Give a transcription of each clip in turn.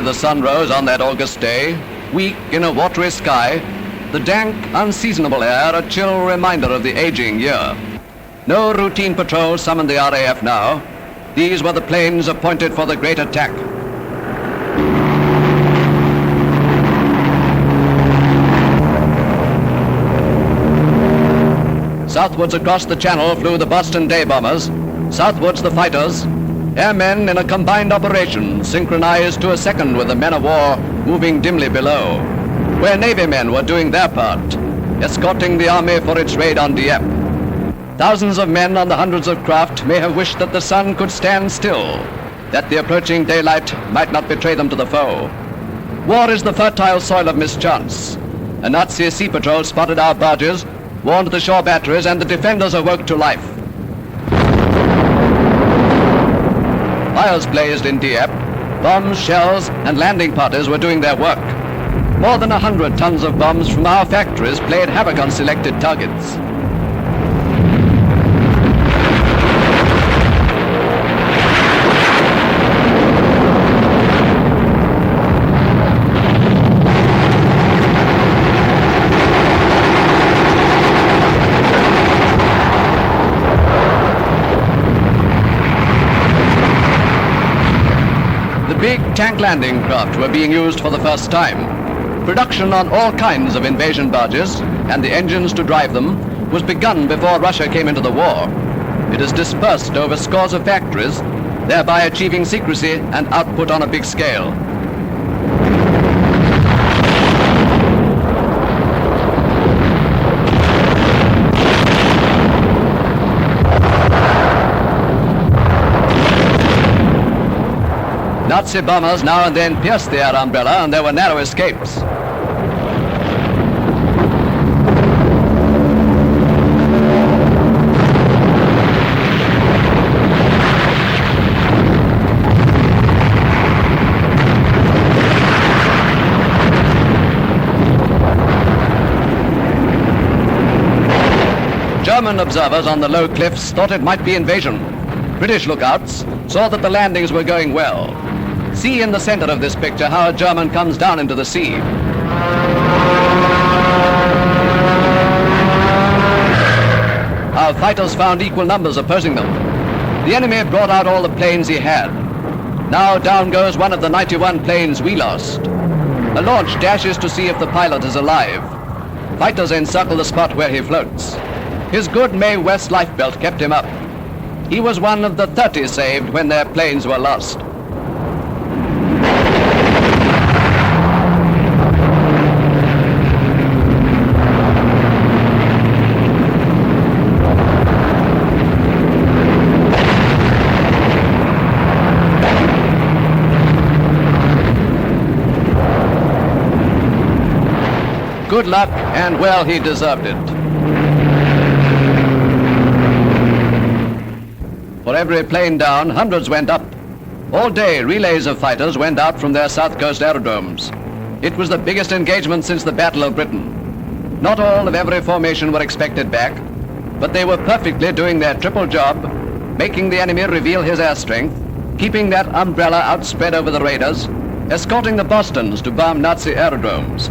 the sun rose on that August day, weak in a watery sky, the dank, unseasonable air a chill reminder of the aging year. No routine patrol summoned the RAF now. These were the planes appointed for the great attack. Southwards across the channel flew the Boston day bombers, southwards the fighters, airmen in a combined operation synchronized to a second with the men of war moving dimly below, where Navy men were doing their part, escorting the army for its raid on Dieppe. Thousands of men on the hundreds of craft may have wished that the sun could stand still, that the approaching daylight might not betray them to the foe. War is the fertile soil of mischance. A Nazi sea patrol spotted our barges, warned the shore batteries, and the defenders awoke to life. Fires blazed in Dieppe. Bombs, shells, and landing parties were doing their work. More than 100 tons of bombs from our factories played havoc on selected targets. Big tank landing craft were being used for the first time. Production on all kinds of invasion barges and the engines to drive them was begun before Russia came into the war. It is dispersed over scores of factories, thereby achieving secrecy and output on a big scale. Nazi bombers now and then pierced the air umbrella, and there were narrow escapes. German observers on the low cliffs thought it might be invasion. British lookouts saw that the landings were going well. See in the center of this picture how a German comes down into the sea. Our fighters found equal numbers opposing them. The enemy brought out all the planes he had. Now down goes one of the 91 planes we lost. A launch dashes to see if the pilot is alive. Fighters encircle the spot where he floats. His good Mae West lifebelt kept him up. He was one of the 30 saved when their planes were lost. Good luck, and well, he deserved it. For every plane down, hundreds went up. All day, relays of fighters went out from their south coast aerodromes. It was the biggest engagement since the Battle of Britain. Not all of every formation were expected back, but they were perfectly doing their triple job, making the enemy reveal his air strength, keeping that umbrella outspread over the raiders, escorting the Bostons to bomb Nazi aerodromes.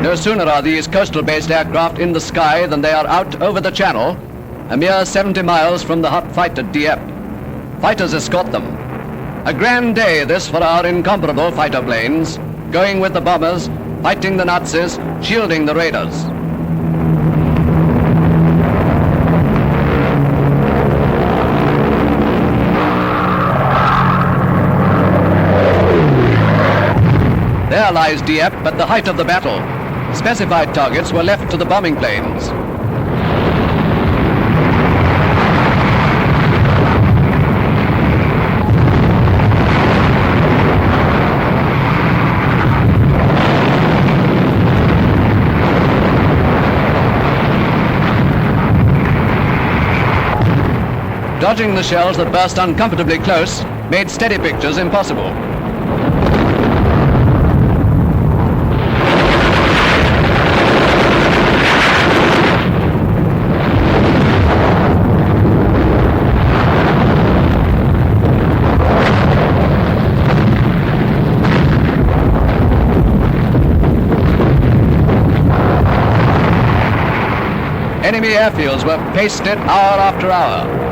No sooner are these coastal-based aircraft in the sky than they are out over the channel, a mere 70 miles from the hot fight at Dieppe. Fighters escort them. A grand day this for our incomparable fighter planes, going with the bombers, fighting the Nazis, shielding the raiders. There lies Dieppe at the height of the battle. Specified targets were left to the bombing planes. Dodging the shells that burst uncomfortably close made steady pictures impossible. Enemy airfields were pasted hour after hour.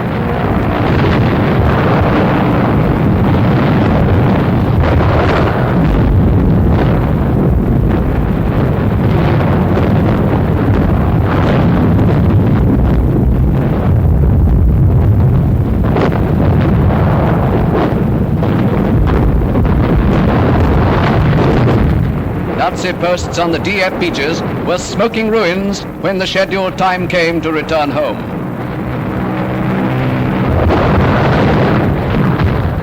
Nazi posts on the Dieppe beaches were smoking ruins when the scheduled time came to return home.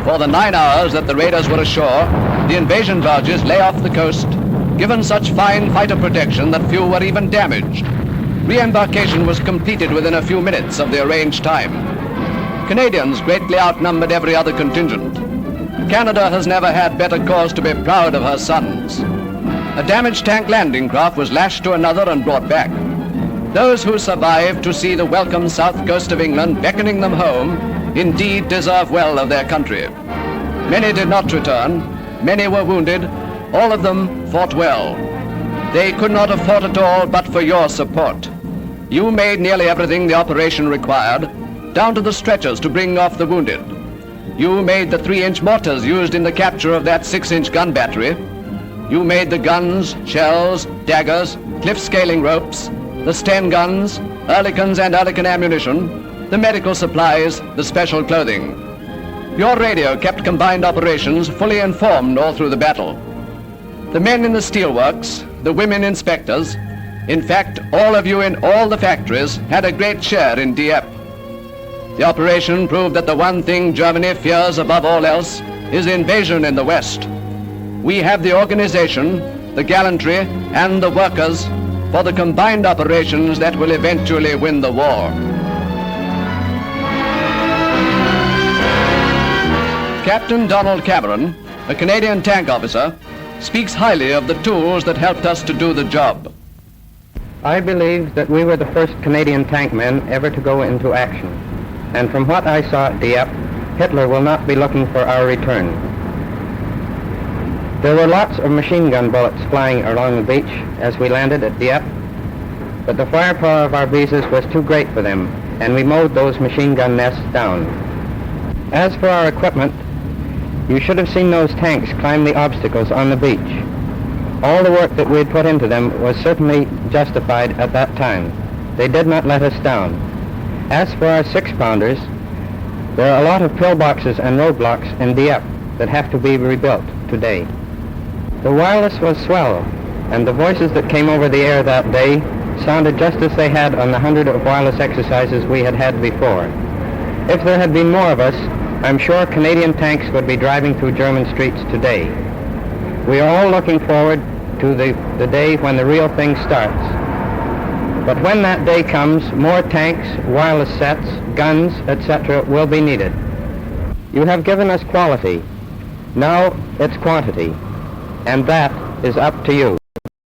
For the 9 hours that the raiders were ashore, the invasion barges lay off the coast, given such fine fighter protection that few were even damaged. Re-embarkation was completed within a few minutes of the arranged time. Canadians greatly outnumbered every other contingent. Canada has never had better cause to be proud of her sons. A damaged tank landing craft was lashed to another and brought back. Those who survived to see the welcome south coast of England beckoning them home indeed deserve well of their country. Many did not return, many were wounded, all of them fought well. They could not have fought at all but for your support. You made nearly everything the operation required, down to the stretchers to bring off the wounded. You made the 3-inch mortars used in the capture of that 6-inch gun battery. You made the guns, shells, daggers, cliff scaling ropes, the Sten guns, Oerlikons and Oerlikon ammunition, the medical supplies, the special clothing. Your radio kept combined operations fully informed all through the battle. The men in the steelworks, the women inspectors, in fact, all of you in all the factories had a great share in Dieppe. The operation proved that the one thing Germany fears above all else is invasion in the West. We have the organization, the gallantry, and the workers for the combined operations that will eventually win the war. Captain Donald Cameron, a Canadian tank officer, speaks highly of the tools that helped us to do the job. I believe that we were the first Canadian tank men ever to go into action. And from what I saw at Dieppe, Hitler will not be looking for our return. There were lots of machine gun bullets flying along the beach as we landed at Dieppe, but the firepower of our Visas was too great for them, and we mowed those machine gun nests down. As for our equipment, you should have seen those tanks climb the obstacles on the beach. All the work that we had put into them was certainly justified at that time. They did not let us down. As for our 6-pounders, there are a lot of pillboxes and roadblocks in Dieppe that have to be rebuilt today. The wireless was swell, and the voices that came over the air that day sounded just as they had on the 100 of wireless exercises we had had before. If there had been more of us, I'm sure Canadian tanks would be driving through German streets today. We are all looking forward to the day when the real thing starts. But when that day comes, more tanks, wireless sets, guns, etc. will be needed. You have given us quality. Now it's quantity. And that is up to you.